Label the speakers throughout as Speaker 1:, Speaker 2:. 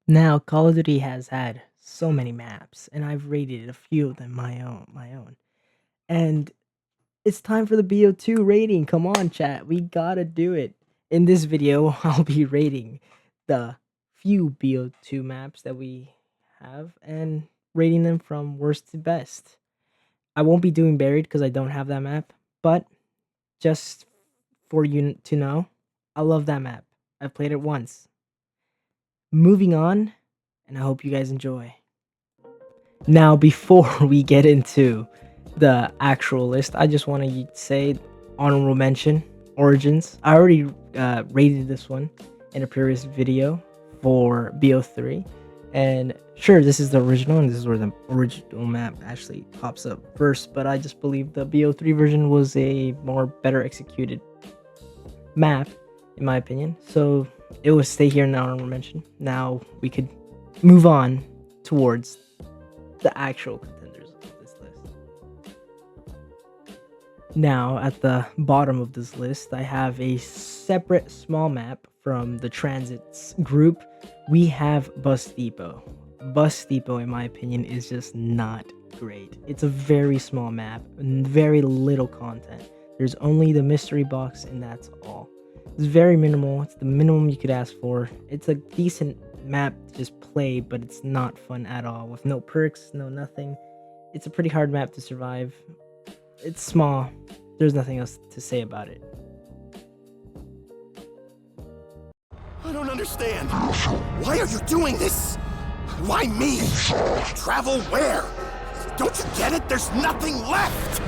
Speaker 1: Now, Call of Duty has had so many maps, and I've rated a few of them my own. And it's time for the BO2 rating. Come on, chat. We gotta do it. In this video, I'll be rating the few BO2 maps that we have and rating them from worst to best. I won't be doing Buried because I don't have that map, but just for you to know, I love that map. I've played it once. Moving on, and I hope you guys enjoy. Now, before we get into the actual list, I just want to say honorable mention Origins. I already rated this one in a previous video for BO3, and sure, this is the original, and this is where the original map actually pops up first. But I just believe the BO3 version was a more better executed map, in my opinion. So it will stay here in the honorable mention. Now we could move on towards the actual contenders of this list. Now, at the bottom of this list, I have a separate small map from the Transits group. We have Bus Depot. Bus Depot, in my opinion, is just not great. It's a very small map and very little content. There's only the mystery box, and that's all. It's very minimal. It's the minimum you could ask for. It's a decent map to just play, but it's not fun at all. With no perks, no nothing. It's a pretty hard map to survive. It's small. There's nothing else to say about it.
Speaker 2: I don't understand. Why are you doing this? Why me? Travel where? Don't you get it? There's nothing left!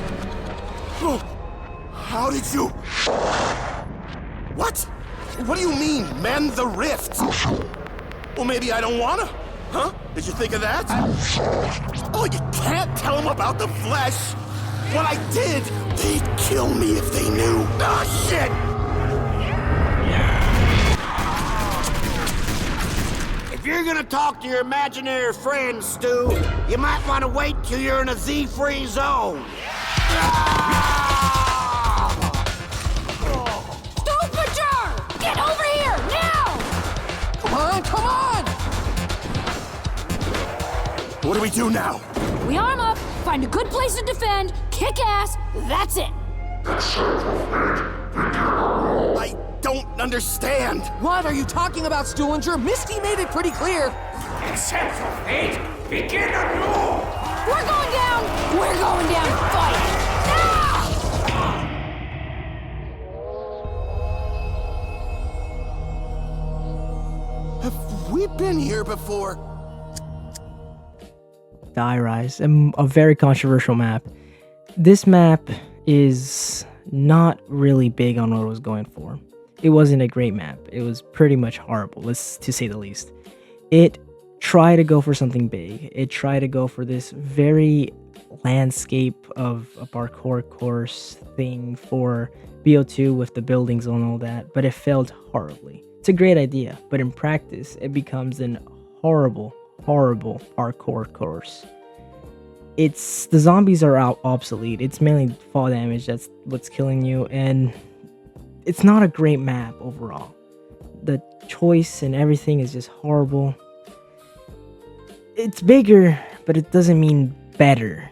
Speaker 2: Oh, how did you... What? What do you mean, mend the rift? Well, maybe I don't wanna. Huh? Did you think of that? Oh, you can't tell them about the flesh! What I did, they'd kill me if they knew. Ah, shit!
Speaker 3: If you're gonna talk to your imaginary friends, Stu, you might want to wait till you're in a Z-free zone.
Speaker 4: Stupiger! Get over here, now!
Speaker 2: Come on, come on! What do we do now?
Speaker 4: We arm up, find a good place to defend, kick ass, that's it!
Speaker 2: I don't understand.
Speaker 5: What are you talking about, Stuhlinger? Misty made it pretty clear.
Speaker 6: Accept your fate. Begin anew.
Speaker 4: We're going down! We're going down! Fight! Ah!
Speaker 2: Have we been here before?
Speaker 1: Die Rise, a very controversial map. This map is not really big on what it was going for. It wasn't a great map. It was pretty much horrible, to say the least. It tried to go for something big. It tried to go for this very landscape of a parkour course thing for BO2 with the buildings and all that, but it failed horribly. It's a great idea, but in practice, it becomes an horrible parkour course. The zombies are out obsolete. It's mainly fall damage that's what's killing you, and it's not a great map overall. The choice and everything is just horrible. It's bigger, but it doesn't mean better.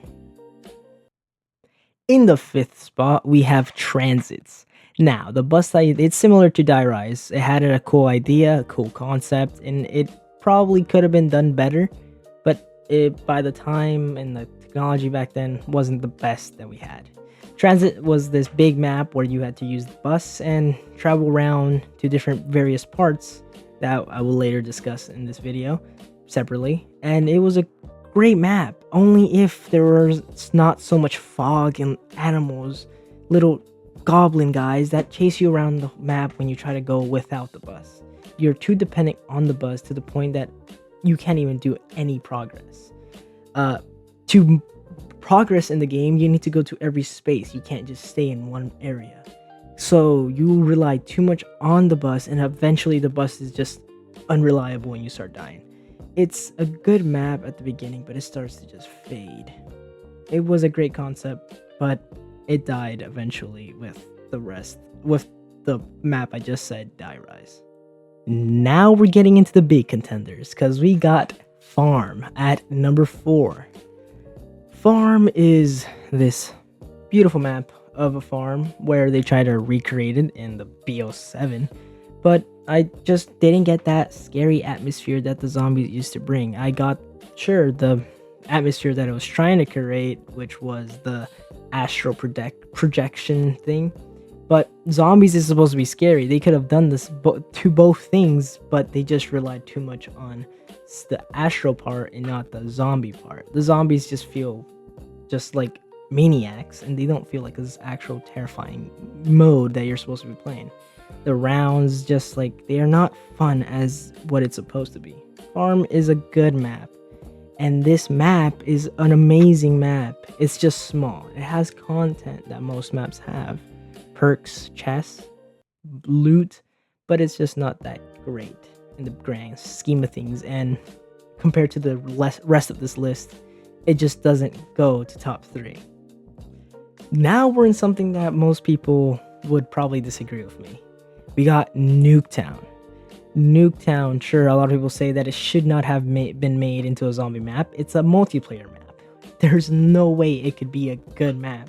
Speaker 1: In the 5th spot, we have Transits. Now, the bus side, it's similar to Die Rise. It had a cool idea, a cool concept, and it probably could have been done better, but by the time and the technology back then wasn't the best that we had. Transit was this big map where you had to use the bus and travel around to different various parts that I will later discuss in this video separately, and it was a great map, only if there was not so much fog and animals, little goblin guys that chase you around the map when you try to go without the bus. You're too dependent on the bus to the point that you can't even do any progress. To progress in the game, you need to go to every space. You can't just stay in one area. So you rely too much on the bus, and eventually the bus is just unreliable when you start dying. It's a good map at the beginning, but it starts to just fade. It was a great concept, but it died eventually with the map I just said, Die Rise. Now we're getting into the big contenders because we got Farm at number 4. Farm is this beautiful map of a farm where they try to recreate it in the BO7, but I just didn't get that scary atmosphere that the zombies used to bring. I got, sure, the atmosphere that it was trying to create, which was the astral projection thing, but zombies is supposed to be scary. They could have done this to both things, but they just relied too much on the astral part and not the zombie part. The zombies just feel just like maniacs, and they don't feel like this actual terrifying mode that you're supposed to be playing. The rounds, just like, they are not fun as what it's supposed to be. Farm is a good map, and this map is an amazing map. It's just small. It has content that most maps have. Perks, chests, loot, but it's just not that great in the grand scheme of things, and compared to the rest of this list, it just doesn't go to top 3. Now we're in something that most people would probably disagree with me. We got Nuketown. Nuketown, sure, a lot of people say that it should not have been made into a zombie map. It's a multiplayer map. There's no way it could be a good map.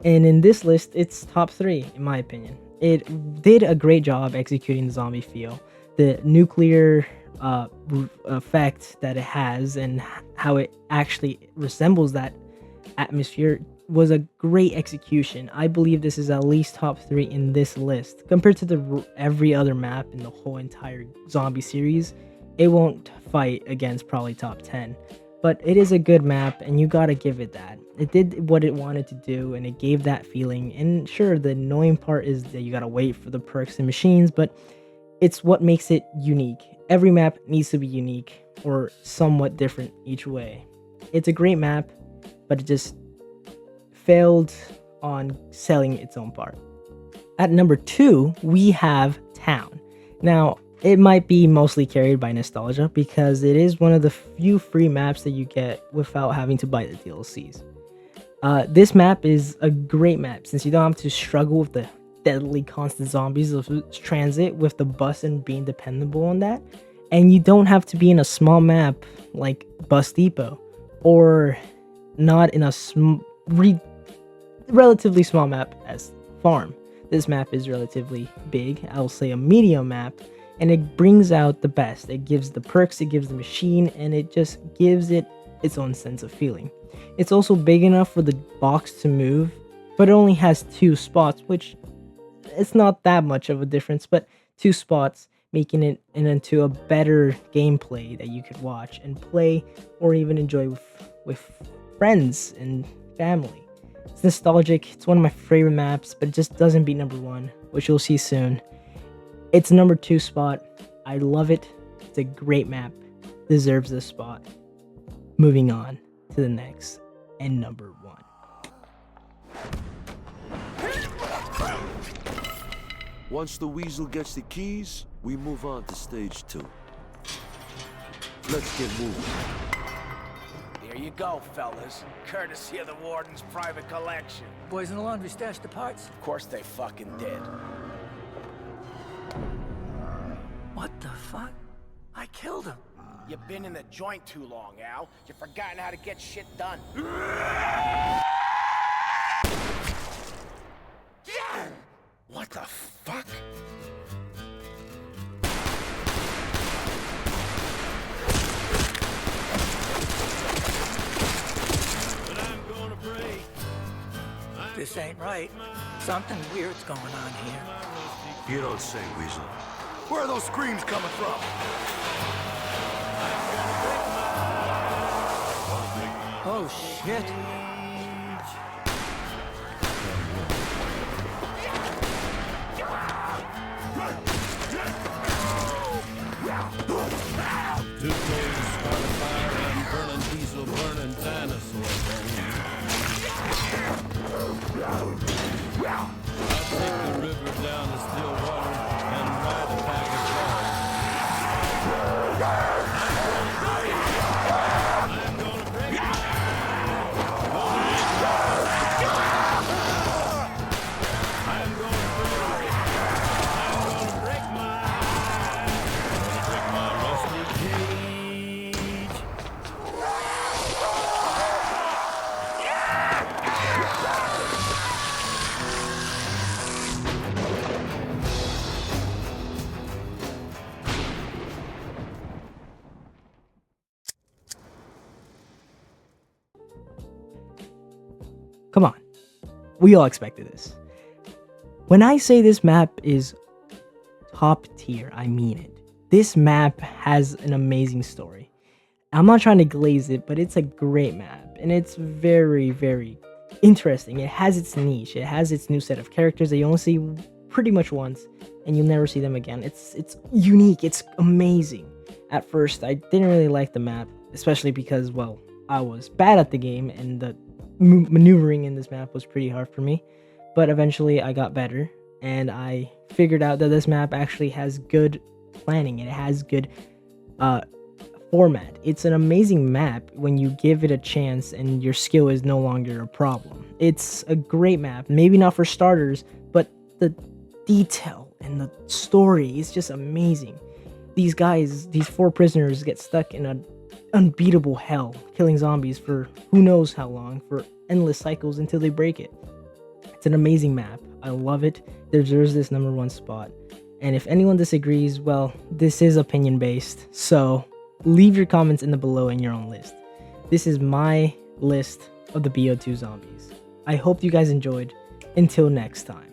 Speaker 1: And in this list, it's top 3, in my opinion. It did a great job executing the zombie feel. The nuclear effect that it has and how it actually resembles that atmosphere was a great execution. I believe this is at least top 3 in this list. Compared to every other map in the whole entire zombie series, it won't fight against probably top 10. But it is a good map, and you gotta give it that. It did what it wanted to do, and it gave that feeling. And sure, the annoying part is that you gotta wait for the perks and machines, but it's what makes it unique. Every map needs to be unique or somewhat different each way. It's a great map, but it just failed on selling its own part. At number 2, we have Town. Now, it might be mostly carried by nostalgia because it is one of the few free maps that you get without having to buy the DLCs. This map is a great map since you don't have to struggle with the deadly constant zombies of transit with the bus and being dependable on that. And you don't have to be in a small map like Bus Depot, or not in a relatively small map as Farm. This map is relatively big, I'll say a medium map, and it brings out the best. It gives the perks, it gives the machine, and it just gives it its own sense of feeling. It's also big enough for the box to move, but it only has 2 spots, which it's not that much of a difference, but 2 spots making it into a better gameplay that you could watch and play or even enjoy with friends and family. It's nostalgic, it's one of my favorite maps, but it just doesn't beat number 1, which you'll see soon. It's number 2 spot. I love it. It's a great map. Deserves this spot. Moving on to the next and number 1.
Speaker 7: Once the Weasel gets the keys, we move on to stage 2. Let's get moving.
Speaker 6: Here you go, fellas. Courtesy of the Warden's private collection.
Speaker 5: Boys in the laundry stashed the parts.
Speaker 6: Of course they fucking did.
Speaker 5: What the fuck? I killed him.
Speaker 6: You've been in the joint too long, Al. You've forgotten how to get shit done. What the fuck?
Speaker 5: This ain't right. Something weird's going on here.
Speaker 7: You don't say, Weasel.
Speaker 2: Where are those screams coming from?
Speaker 5: Oh, shit.
Speaker 8: Two coals, start a fire, and burning diesel, burning dinosaur bones. I'll take the river down to still water and ride a pack of dogs. I'm gonna break my I'm gonna break my
Speaker 1: Come on. We all expected this. When I say this map is top tier, I mean it. This map has an amazing story. I'm not trying to glaze it, but it's a great map, and it's very, very interesting. It has its niche. It has its new set of characters that you only see pretty much once, and you'll never see them again. It's unique. It's amazing. At first, I didn't really like the map, especially because, well, I was bad at the game, and the maneuvering in this map was pretty hard for me. But eventually, I got better, and I figured out that this map actually has good planning. It has good format. It's an amazing map when you give it a chance and your skill is no longer a problem. It's a great map, maybe not for starters, but the detail and the story is just amazing. These guys, these 4 prisoners, get stuck in an unbeatable hell, killing zombies for who knows how long, for endless cycles until they break it. It's an amazing map. I love it. It deserves this #1 spot. And if anyone disagrees, well, this is opinion based, so leave your comments in the below in your own list. This is my list of the Bo2 Zombies. I hope you guys enjoyed. Until next time.